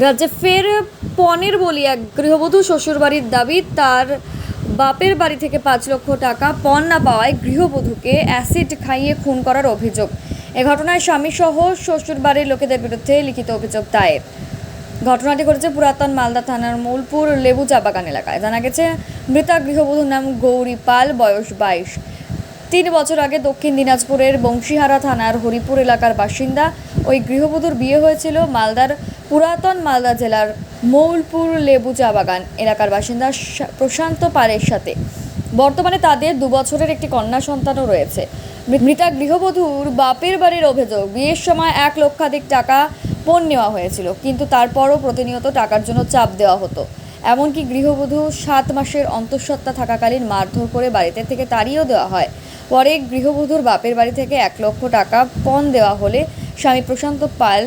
রাজ্যে ফের পণের বলি এক গৃহবধূ শ্বশুরবাড়ির দাবি তার বাপের বাড়ি থেকে 5 লক্ষ টাকা পণ না পাওয়ায় গৃহবধূকে অ্যাসিড খাইয়ে খুন করার অভিযোগ। এ ঘটনায় স্বামী সহ শ্বশুরবাড়ির লোকেদের বিরুদ্ধে লিখিত অভিযোগ দায়ের। ঘটনাটি ঘটেছে পুরাতন মালদা থানার মূলপুর লেবু চা বাগান এলাকায়। জানা গেছে মৃতা গৃহবধূর নাম গৌরী পাল, বয়স 22। 3 বছর আগে দক্ষিণ দিনাজপুরের বংশীহারা থানার হরিপুর এলাকার বাসিন্দা ওই গৃহবধূর বিয়ে হয়েছিল মালদার পুরাতন মালদা জেলার মৌলপুর লেবু চা বাগান এলাকার বাসিন্দা প্রশান্ত পালের সাথে। বর্তমানে তাদের 2 বছরের একটি কন্যা সন্তানও রয়েছে। মৃতা গৃহবধূর বাপের বাড়ির অভিযোগ, বিয়ের সময় 1 লক্ষাধিক টাকা পণ নেওয়া হয়েছিল, কিন্তু তারপরও প্রতিনিয়ত টাকার জন্য চাপ দেওয়া হতো। এমনকি গৃহবধূ 7 মাসের অন্তঃসত্ত্বা থাকাকালীন মারধর করে বাড়িতে থেকে তাড়িয়েও দেওয়া হয়। পরে গৃহবধূর বাপের বাড়ি থেকে 1 লক্ষ টাকা পণ দেওয়া হলে স্বামী প্রশান্ত পাল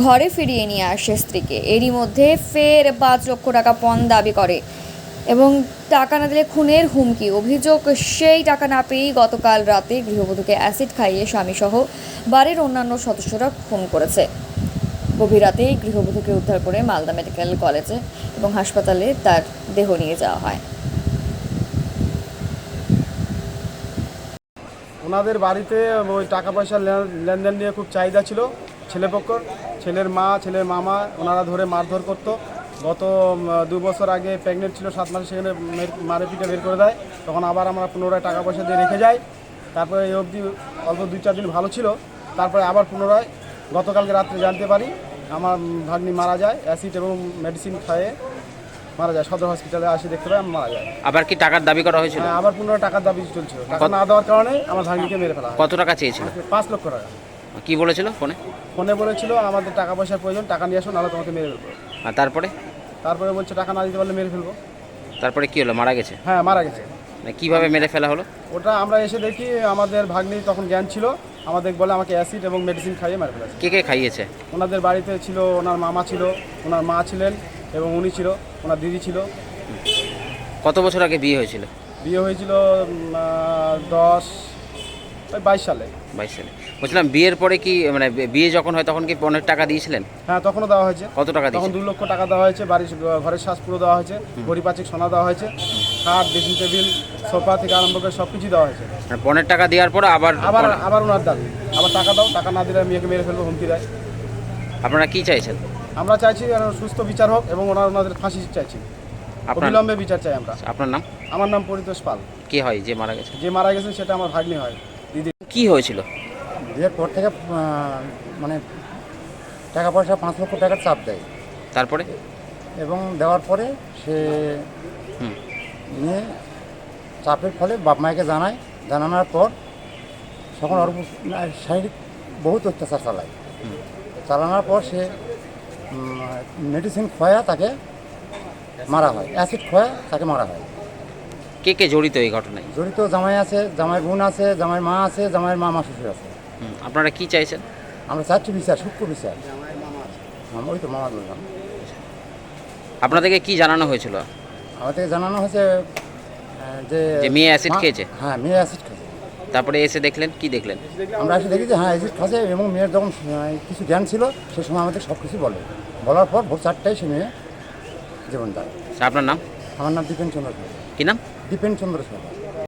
ঘরে ফিরিয়ে নিয়ে আসে স্ত্রীকে। এরই মধ্যে ফের 5 লক্ষ টাকা পণ দাবি করে এবং টাকা না দিলে খুনের হুমকি। অভিযোগ, সেই টাকা না পেয়েই গতকাল রাতে গৃহবধূকে অ্যাসিড খাইয়ে স্বামীসহ বাড়ির অন্যান্য সদস্যরা খুন করেছে। গভীর রাতেই গৃহবধূকে উদ্ধার করে মালদা মেডিকেল কলেজে এবং হাসপাতালে তার দেহ নিয়ে যাওয়া হয়। ওনাদের বাড়িতে ওই টাকা পয়সা লেনদেন নিয়ে খুব চাহিদা ছিল ছেলেপক্ষর। ছেলের মা, ছেলের মামা ওনারা ধরে মারধর করতো। গত 2 বছর আগে প্রেগনেন্ট ছিল, 7 মাসে সেখানে মারে পিঠে বের করে দেয়। তখন আবার আমরা পুনরায় টাকা পয়সা দিয়ে রেখে যাই। তারপরে এই অবধি অল্প 2-4 দিন ভালো ছিল। তারপরে আবার পুনরায় গতকালকে রাত্রে জানতে পারি আমার ভাগ্নি মারা যায়, অ্যাসিড এবং মেডিসিন খাইয়ে মারা যায়। সদর হসপিটালে আসে দেখতে পাই মারা যায়। আবার কি টাকার দাবি করা হয়েছিল? হ্যাঁ, আবার পুনরায় টাকার দাবি চলছিল। টাকা না দেওয়ার কারণে আমার ভাগ্নিকে মেরে ফেলা হয়। কত টাকা চেয়েছিল? 5 লক্ষ টাকা। কি বলেছিল ফোনে? ফোনে বলেছিল আমাদের টাকা পয়সার প্রয়োজন, টাকা নিয়ে আসো, নাহলে তোমাকে মেরে ফেলবো। আর তারপরে বলছে টাকা না দিতে পারলে মেরে ফেলবো। তারপরে কি হলো? মারা গেছে? হ্যাঁ, মারা গেছে। কিভাবে মেরে ফেলা হলো? ওটা আমরা এসে দেখি আমাদের ভাগ্নি তখন জ্ঞান ছিল, আমাদের বলে আমাকে অ্যাসিড এবং মেডিসিন খাইয়ে মেরে ফেলেছে। কে কে খাইয়েছে? ওনাদের বাড়িতে ছিল ওনার মামা ছিল, ওনার মা ছিলেন এবং উনি ছিল, ওনার দিদি ছিল। কত বছর আগে বিয়ে হয়েছিল? বিয়ে হয়েছিল 22 সালে। 22 সালে। বলছিলাম বিয়ের পরে কি মানে বিয়ে যখন হয় তখন কি অনেক টাকা দিয়েছিলেন? হ্যাঁ, তখনও দেওয়া হয়েছে। কত টাকা তখন দিয়েছেন? 2 লক্ষ টাকা দেওয়া হয়েছে। ঘরের শ্বাস পুরো দেওয়া হয়েছে, পরিপাচিক সোনা দেওয়া হয়েছে, খাট, ড্রেসিং টেবিল, সোফা থেকে আরম্ভ করে সব কিছু দেওয়া হয়েছে। মানে পণের টাকা দেওয়ার পরে আবার আবার ওনার দাবি আবার টাকা দাও, টাকা না দিলে মেয়েকে মেরে ফেলবো, হুমকি দেয়। আপনারা কি চাইছেন? আমরা চাইছি সুস্থ বিচার হোক এবং ওনাদের ফাঁসি চাইছি, অবিলম্বে বিচার চাই আমরা। আপনার নাম? আমার নাম পরিতোষ পাল। কে হয় যে মারা গেছে? যে মারা গেছে সেটা আমার ভাগ্নি হয়, দিদি। কি হয়েছিল? বিয়ের পর থেকে মানে টাকা পয়সা 5 লক্ষ টাকার চাপ দেয় তারপরে? এবং দেওয়ার পরে সে নিয়ে চাপের ফলে বাপ মাকে জানানোর পর তখন ওর শারীরিক বহুত অত্যাচার চালানোর পর সে মেডিসিন খোয়া তাকে মারা হয়, অ্যাসিড খোয়া তাকে মারা হয়। কে কে জড়িত এই ঘটনায়? জড়িত জামাই আছে, জামাইয়ের বোন আছে, জামাইয়ের মা আছে, জামাইয়ের মামা শ্বশুর আছে। আপনারা কি চাইছেন? আমরা চাচ্ছি বিচার, সূক্ষ্ম বিচার। ওই তো মামা বললাম। আপনাদেরকে কি জানানো হয়েছিল? আমাদেরকে জানানো হয়েছে যে মেয়ে অ্যাসিড খেয়েছে। হ্যাঁ, মেয়ে অ্যাসিড খেয়েছে। তারপরে এসে দেখলেন, কি দেখলেন? আমরা এসে দেখি যে হ্যাঁ অ্যাসিড খাচ্ছে এবং মেয়ের যখন কিছু জ্ঞান ছিল সে সময় আমাদের সব কিছু বলার পর ভোর 4টায় সে মেয়ে জীবন দেয়। আপনার নাম? আমার নাম দীপেন চন্দ্র সরকার। কি নাম? দীপেন চন্দ্র সরকার।